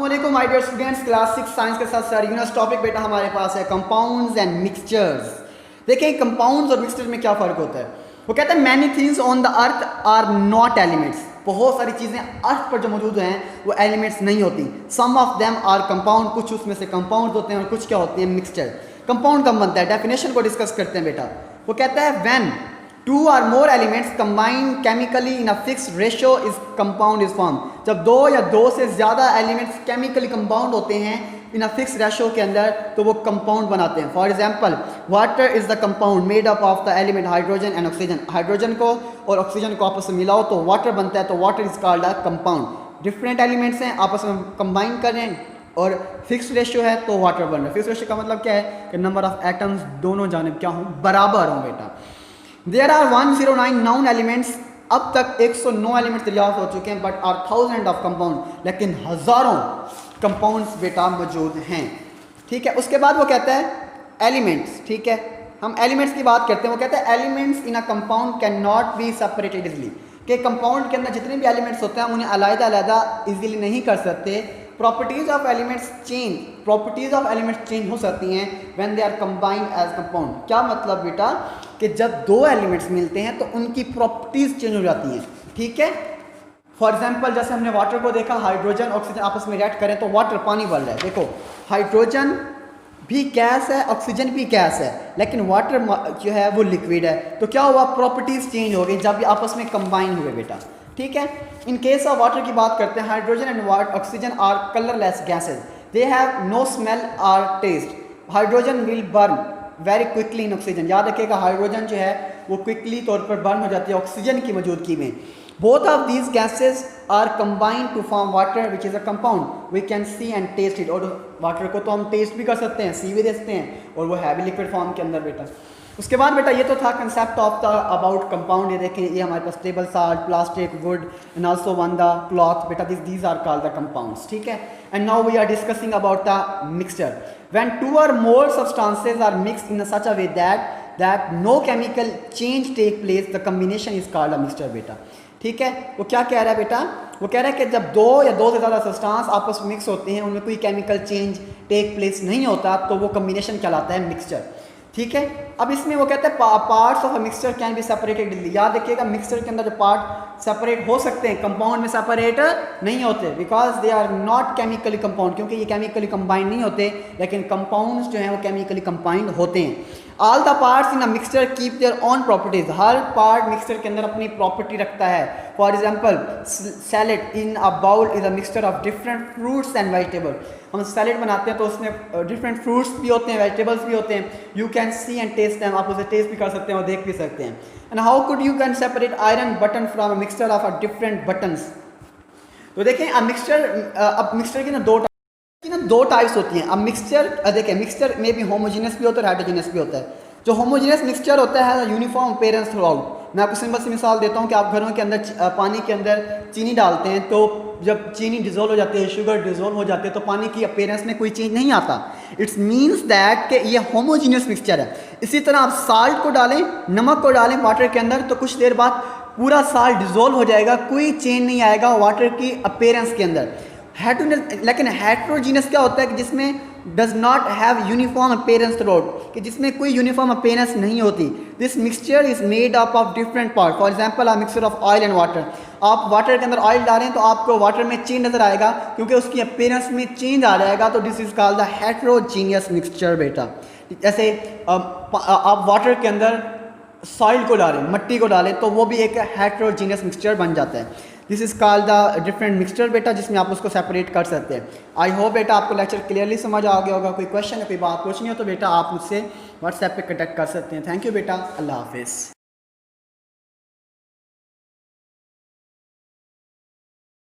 अस्सलामुअलैकुम my dear students, class 6 science के साथ सर यूनिवर्स टॉपिक बेटा हमारे पास है कंपाउंड्स एंड मिक्सचर्स। देखें कंपाउंड्स और मिक्सचर्स में क्या फ़र्क होता है। वो कहते हैं many things on the earth are not elements. बहुत सारी चीज़ें अर्थ पर जो मौजूद हैं वो एलिमेंट्स नहीं होती। सम ऑफ देम आर कंपाउंड, कुछ उसमें से कंपाउंड होते हैं और कुछ क्या होते हैं मिक्सचर। कंपाउंड कब बनता है, डेफिनेशन को डिस्कस करते हैं बेटा। वो कहता है when two or more elements combine chemically in a fixed ratio is compound is form. जब दो या दो से ज़्यादा एलिमेंट्स केमिकली कंपाउंड होते हैं इन अ फिक्स रेशियो के अंदर तो वो कंपाउंड बनाते हैं। For example water is the compound made up of the element hydrogen and oxygen. Hydrogen को और ऑक्सीजन को आपस में मिलाओ तो वाटर बनता है, तो water is called a compound. Different elements हैं, आपस में कंबाइन कर रहे हैं और फिक्स रेशियो है तो वाटर बन रहा है। फिक्स रेशियो का मतलब क्या है कि नंबर ऑफ एटम्स दोनों जानिब क्या हों, बराबर हों बेटा। There are 109 known elements. अब तक 109 एलिमेंट्स दरियाफ्त हो चुके हैं, but are thousand of compound, लेकिन हज़ारों कंपाउंड्स बेटा मौजूद हैं। ठीक है, उसके बाद वो कहता है एलिमेंट्स। ठीक है, हम एलिमेंट्स की बात करते हैं। वो कहता है elements in a compound can not be separated easily. कि कंपाउंड के अंदर जितने भी एलिमेंट्स होते हैं उन्हें अलग-अलग इजीली नहीं कर सकते। Properties of elements change, properties of elements change हो सकती हैं when they are combined as compound. क्या मतलब बेटा कि जब दो एलिमेंट्स मिलते हैं तो उनकी प्रॉपर्टीज चेंज हो जाती हैं। ठीक है, फॉर एग्जांपल जैसे हमने वाटर को देखा, हाइड्रोजन ऑक्सीजन आपस में रिएक्ट करें तो वाटर पानी बन रहा है। देखो हाइड्रोजन भी गैस है, ऑक्सीजन भी गैस है, लेकिन वाटर जो है वो लिक्विड है। तो क्या हुआ, प्रॉपर्टीज चेंज हो गई जब ये आपस में कंबाइन हुए बेटा। ठीक है, इन केस ऑफ वाटर की बात करते हैं, hydrogen and oxygen are colourless gases, they have no smell और taste. Hydrogen will burn very quickly in oxygen. याद रखिएगा हाइड्रोजन जो है वो क्विकली तौर पर बर्न हो जाती है ऑक्सीजन की मौजूदगी में। Both of these gases are combined to form water which is a compound. We can see and taste it. और वाटर को तो हम टेस्ट भी कर सकते हैं, सी भी दे सकते हैं, और वो है भी लिक्विड फॉर्म के अंदर बेटा। उसके बाद बेटा ये तो था concept of the about compound. ये देखें, ये हमारे पास table salt, plastic, wood and also one the cloth बेटा, these are called the compounds. ठीक है, and now we are discussing about the mixture. When two or more substances are mixed in such a way that no chemical change take place, the combination is called a mixture बेटा। ठीक है, वो क्या कह रहा है बेटा, वो कह रहा है कि जब दो या दो से ज़्यादा सब्सटेंस आपस में मिक्स होते हैं, उनमें कोई केमिकल चेंज टेक प्लेस नहीं होता, तो वो कॉम्बिनेशन कहलाता है मिक्सचर। ठीक है, अब इसमें वो कहते हैं parts of a mixture can be separated. याद रखिएगा मिक्सचर के अंदर जो पार्ट सेपरेट हो सकते हैं, कंपाउंड में सेपरेट नहीं होते, because they are not chemically compound, क्योंकि ये केमिकली कंबाइंड नहीं होते, लेकिन कंपाउंड्स जो हैं वो केमिकली कंबाइंड होते हैं। All the parts in a mixture keep their own properties. हर पार्ट मिक्सचर के अंदर अपनी प्रॉपर्टी रखता है। For example salad in a bowl is a mixture of different fruits and vegetable. हम सैलेड बनाते हैं तो उसमें डिफरेंट फ्रूट्स भी होते हैं, वेजिटेबल्स भी होते हैं। You can see and taste them, आप उसे टेस्ट भी कर सकते हैं और देख भी सकते हैं। And how could you can separate iron button from a mixture of a different buttons. तो देखें अब मिक्सचर की ना दो टाइप्स होती हैं। अब मिक्सचर देखें, मिक्सचर में भी होमोजीनियस भी होता है, हेटेरोजीनियस भी होता है। जो होमोजीनियस मिक्सचर होता है यूनिफॉर्म अपीयरेंस थ्रू आउट। मैं आपको सिंपल सी मिसाल देता हूँ कि आप घरों के अंदर पानी के अंदर चीनी डालते हैं, तो जब चीनी डिजोल्व हो जाती है, शुगर डिजोल्व हो जाती है, तो पानी की अपीयरेंस में कोई चेंज नहीं आता। इट्स मीन्स दैट कि ये होमोजीनियस मिक्सचर है। इसी तरह आप साल्ट को डालें, नमक को डालें वाटर के अंदर, तो कुछ देर बाद पूरा साल्ट डिजोल्व हो जाएगा, कोई चेंज नहीं आएगा वाटर की अपीयरेंस के अंदर। लेकिन हेट्रोजीनियस क्या होता है कि जिसमें does not have uniform appearance throughout, कि जिसमें कोई यूनिफॉर्म अपीयरेंस नहीं होती। This mixture is made up of different part. For example a mixture of oil and water. आप वाटर के अंदर ऑयल डालें तो आपको वाटर में चेंज नजर आएगा, क्योंकि उसकी अपीयरेंस में चेंज आ जाएगा, तो this is called the heterogeneous mixture बेटा। जैसे आप वाटर के अंदर सॉइल को डालें, मिट्टी को डालें, तो वो भी एक हेट्रोजीनियस मिक्सचर बन जाता है। This is called the different mixture बेटा, जिसमें आप उसको सेपरेट कर सकते हैं। आई होप बेटा आपको लेक्चर क्लियरली समझ आ गया होगा। कोई क्वेश्चन है, कोई बात पूछनी हो तो बेटा आप मुझसे व्हाट्सएप पे कनेक्ट कर सकते हैं। थैंक यू बेटा, अल्लाह हाफिज़।